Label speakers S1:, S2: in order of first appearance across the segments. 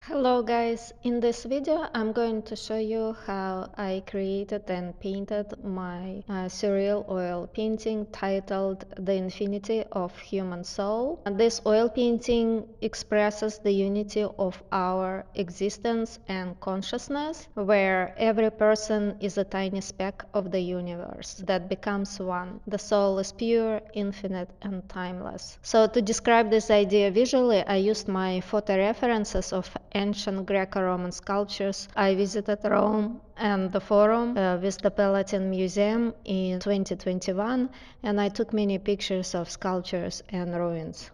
S1: Hello guys, in this video I'm going to show you how I created and painted my surreal oil painting titled The Infinity of Human Soul. And this oil painting expresses the unity of our existence and consciousness, where every person is a tiny speck of the universe that becomes one. The soul is pure, infinite and timeless. So to describe this idea visually, I used my photo references of ancient Greco-Roman sculptures. I visited Rome and the Forum with the Palatine Museum in 2021, and I took many pictures of sculptures and ruins.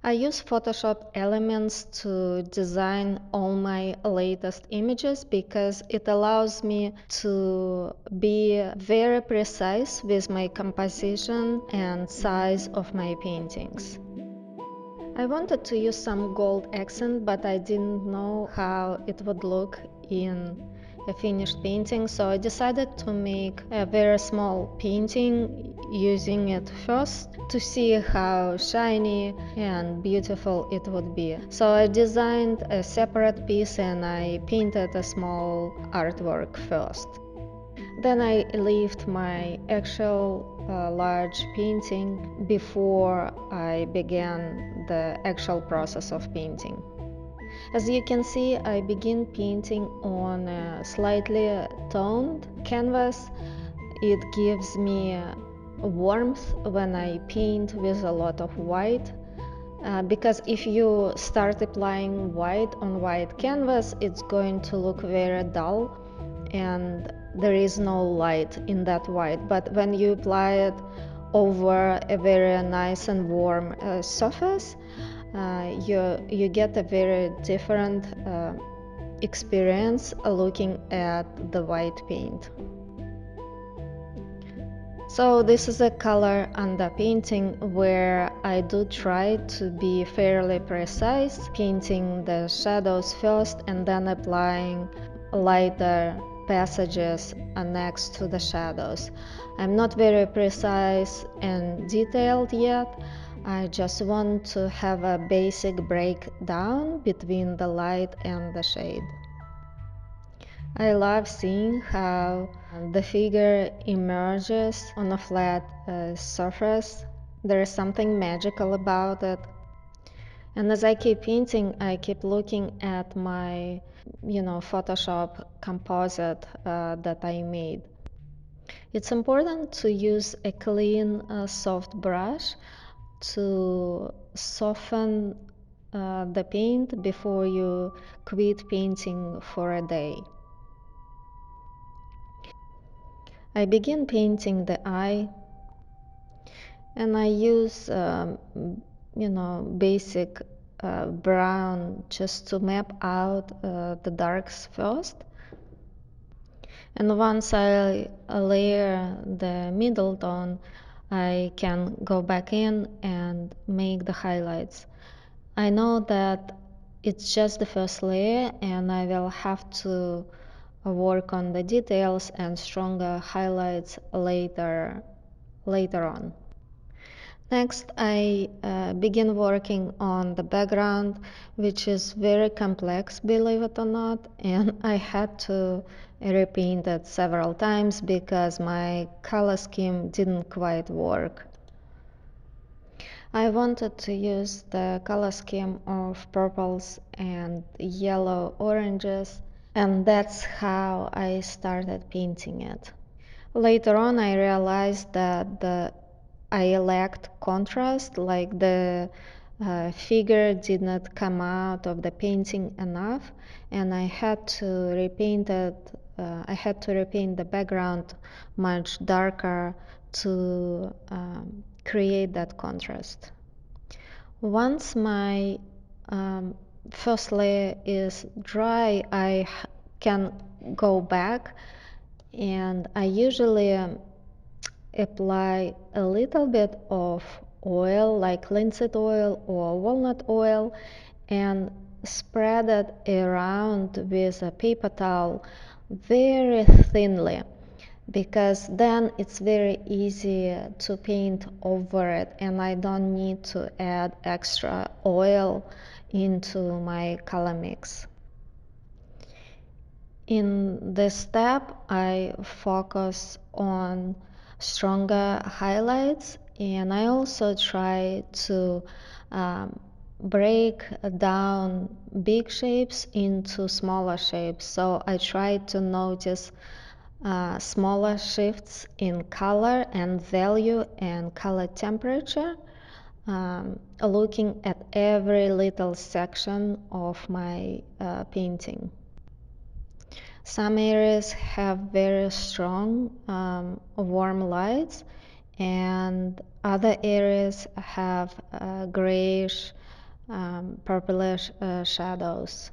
S1: I use Photoshop elements to design all my latest images because it allows me to be very precise with my composition and size of my paintings. I wanted to use some gold accent, but I didn't know how it would look in a finished painting, so I decided to make a very small painting using it first to see how shiny and beautiful it would be. So I designed a separate piece and I painted a small artwork first. Then I left my actual large painting before I began the actual process of painting. As you can see, I begin painting on a slightly toned canvas. It gives me warmth when I paint with a lot of white. Because if you start applying white on white canvas, it's going to look very dull and there is no light in that white. But when you apply it over a very nice and warm surface, you get a very different experience looking at the white paint. So this is a color underpainting where I do try to be fairly precise, painting the shadows first and then applying lighter passages next to the shadows. I'm not very precise and detailed yet. I just want to have a basic breakdown between the light and the shade. I love seeing how the figure emerges on a flat surface. There is something magical about it. And as I keep painting, I keep looking at my, Photoshop composite that I made. It's important to use a clean, soft brush to soften the paint before you quit painting for a day. I begin painting the eye and I use basic brown just to map out the darks first, and once I layer the middle tone I can go back in and make the highlights. I know that it's just the first layer and I will have to work on the details and stronger highlights later on. Next, I begin working on the background, which is very complex, believe it or not, and I had to repaint it several times because my color scheme didn't quite work. I wanted to use the color scheme of purples and yellow oranges, and that's how I started painting it. Later on, I realized that I lacked contrast, like the figure did not come out of the painting enough, and I had to repaint it. I had to repaint the background much darker to create that contrast. Once my first layer is dry, I can go back and I usually apply a little bit of oil like linseed oil or walnut oil and spread it around with a paper towel very thinly, because then it's very easy to paint over it and I don't need to add extra oil into my color mix. In this step, I focus on stronger highlights, and I also try to break down big shapes into smaller shapes. So I try to notice smaller shifts in color and value and color temperature, looking at every little section of my painting. Some areas have very strong warm lights, and other areas have grayish, purplish shadows.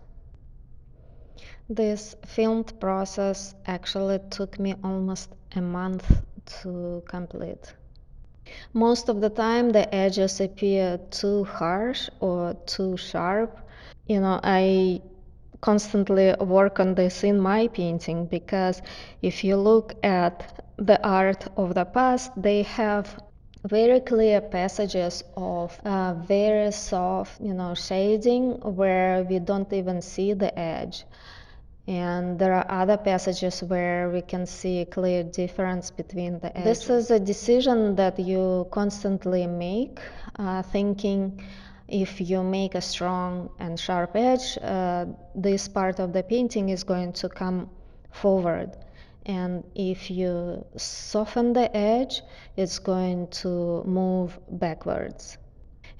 S1: This filmed process actually took me almost a month to complete. Most of the time, the edges appear too harsh or too sharp. I constantly work on this in my painting, because if you look at the art of the past, they have very clear passages of very soft, shading where we don't even see the edge. And there are other passages where we can see a clear difference between the edges. This is a decision that you constantly make, thinking if you make a strong and sharp edge, this part of the painting is going to come forward. And if you soften the edge, it's going to move backwards.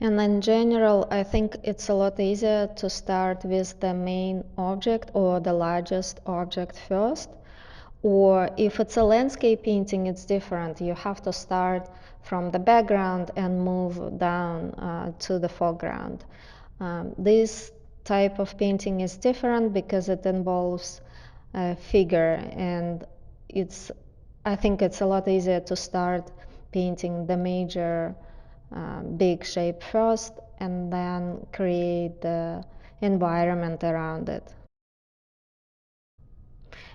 S1: And in general, I think it's a lot easier to start with the main object or the largest object first. Or if it's a landscape painting, it's different. You have to start from the background and move down to the foreground. This type of painting is different because it involves a figure, and I think it's a lot easier to start painting the major big shape first and then create the environment around it.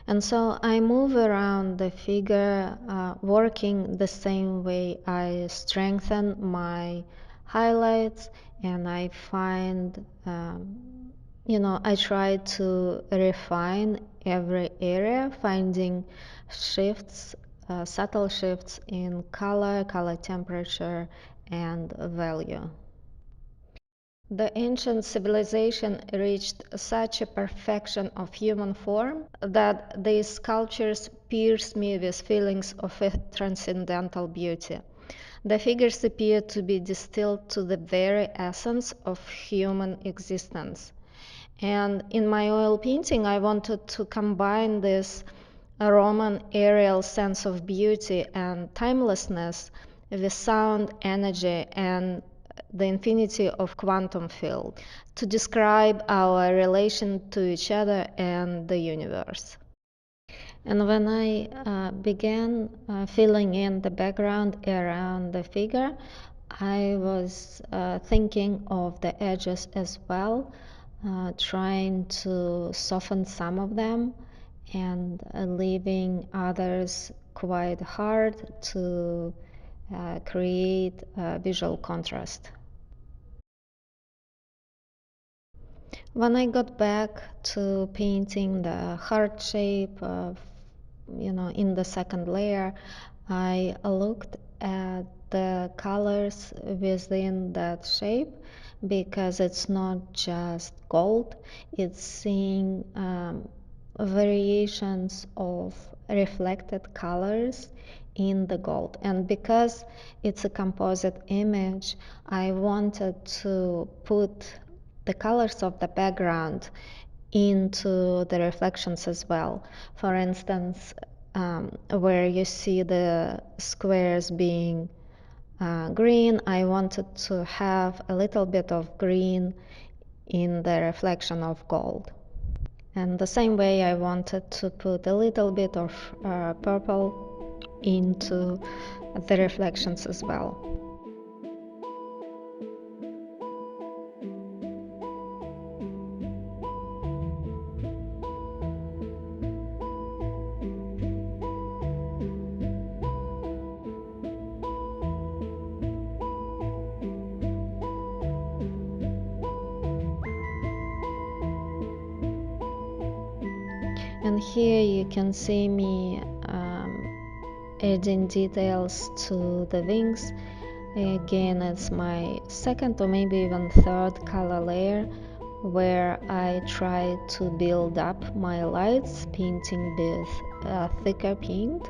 S1: And so I move around the figure, working the same way. I strengthen my highlights, and I find, I try to refine every area, finding shifts, subtle shifts in color temperature, and value. The ancient civilization reached such a perfection of human form that these sculptures pierce me with feelings of a transcendental beauty. The figures appear to be distilled to the very essence of human existence. And in my oil painting, I wanted to combine this Roman aerial sense of beauty and timelessness with sound, energy, and the infinity of quantum field to describe our relation to each other and the universe. And when I began filling in the background around the figure, I was thinking of the edges as well, trying to soften some of them and leaving others quite hard to create visual contrast. When I got back to painting the heart shape in the second layer, I looked at the colors within that shape, because it's not just gold, it's seeing variations of reflected colors in the gold. And because it's a composite image, I wanted to put the colors of the background into the reflections as well. For instance, where you see the squares being green, I wanted to have a little bit of green in the reflection of gold. And the same way, I wanted to put a little bit of purple into the reflections as well. And here you can see me adding details to the wings. Again, it's my second or maybe even third color layer, where I try to build up my lights, painting with thicker paint,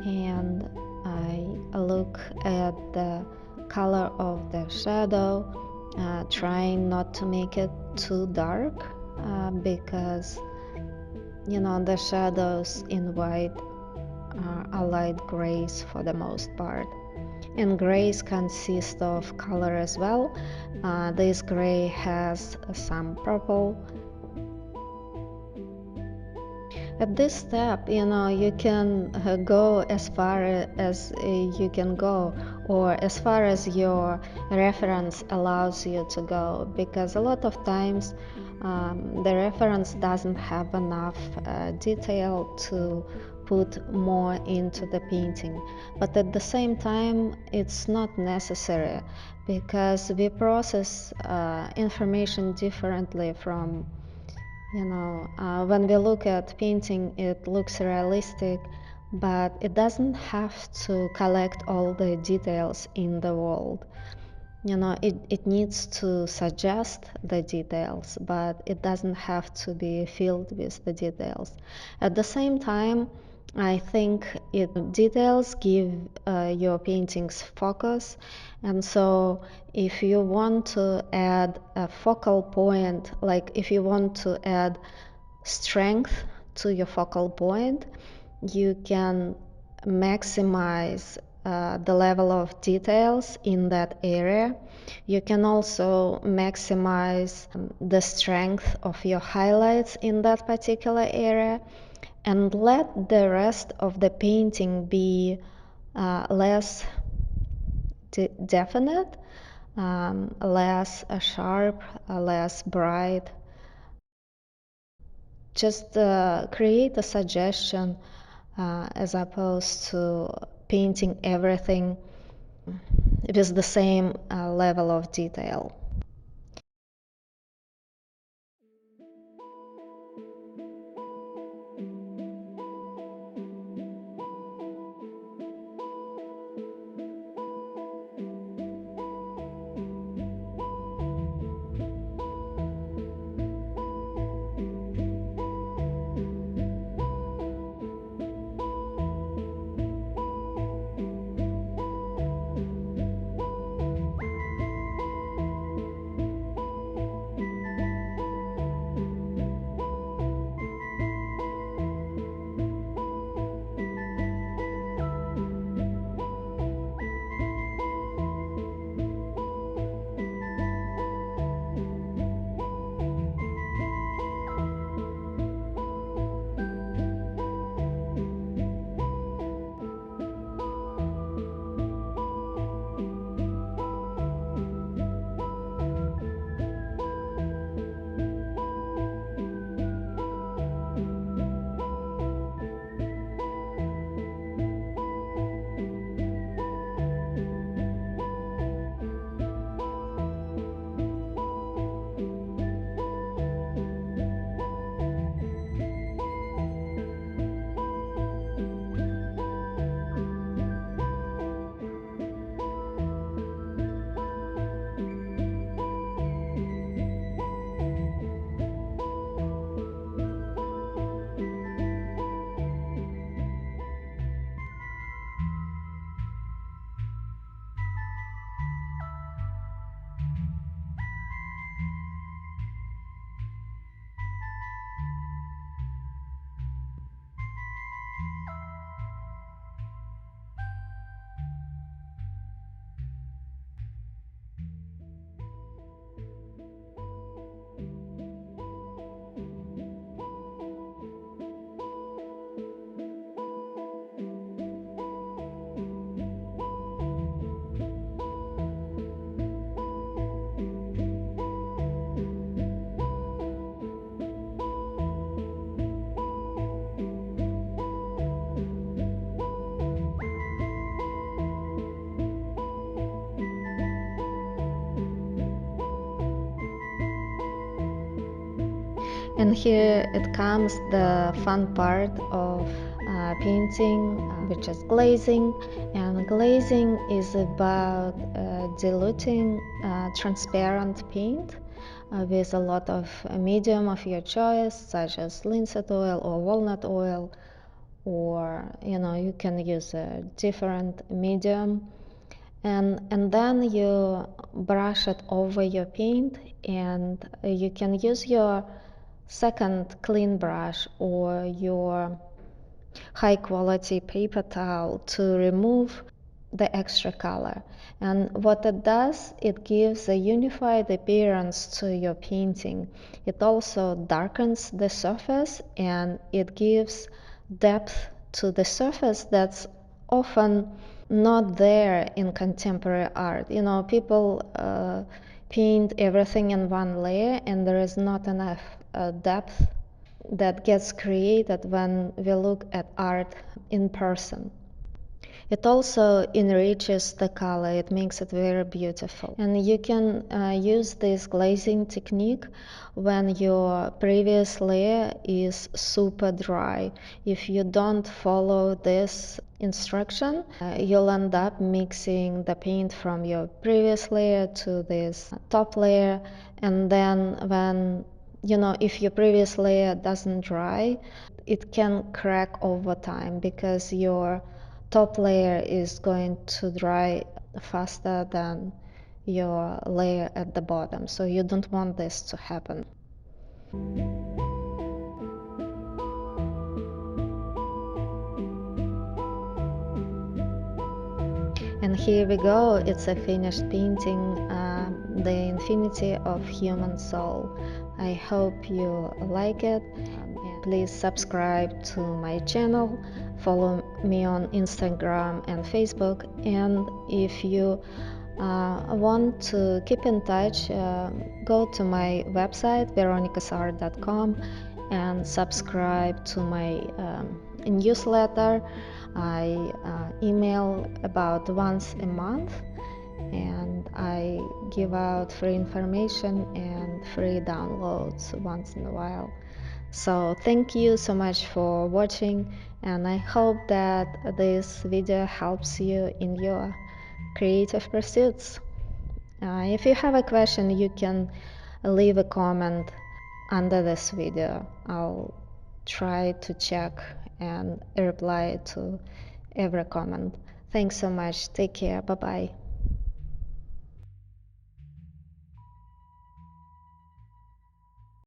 S1: and I look at the color of the shadow, trying not to make it too dark, because the shadows in white are light grays for the most part. And grays consist of color as well. This gray has some purple. At this step, you can go as far as you can go, or as far as your reference allows you to go, because a lot of times the reference doesn't have enough detail to put more into the painting. But at the same time, it's not necessary, because we process information differently from when we look at painting, it looks realistic, but it doesn't have to collect all the details in the world. It needs to suggest the details, but it doesn't have to be filled with the details. At the same time, I think details give your paintings focus, and so if you want to add a focal point, like if you want to add strength to your focal point, you can maximize the level of details in that area. You can also maximize the strength of your highlights in that particular area, and let the rest of the painting be less definite, less sharp, less bright. Just create a suggestion as opposed to painting everything with the same level of detail. And here it comes the fun part of painting, which is glazing. And glazing is about diluting transparent paint with a lot of medium of your choice, such as linseed oil or walnut oil, or you can use a different medium, and then you brush it over your paint, and you can use your second clean brush or your high quality paper towel to remove the extra color. And what it does, it gives a unified appearance to your painting. It also darkens the surface, and it gives depth to the surface that's often not there in contemporary art. People paint everything in one layer, and there is not enough depth that gets created when we look at art in person. It also enriches the color, it makes it very beautiful. And you can use this glazing technique when your previous layer is super dry. If you don't follow this instruction, you'll end up mixing the paint from your previous layer to this top layer, and then when if your previous layer doesn't dry, it can crack over time because your top layer is going to dry faster than your layer at the bottom. So you don't want this to happen. And here we go, it's a finished painting, The Infinity of Human Soul. I hope you like it. Please subscribe to my channel, follow me on Instagram and Facebook, and if you want to keep in touch, go to my website veronicasart.com and subscribe to my newsletter. I email about once a month, and I give out free information and free downloads once in a while. So thank you so much for watching, and I hope that this video helps you in your creative pursuits. If you have a question, you can leave a comment under this video. I'll try to check and reply to every comment. Thanks so much. Take care. Bye bye.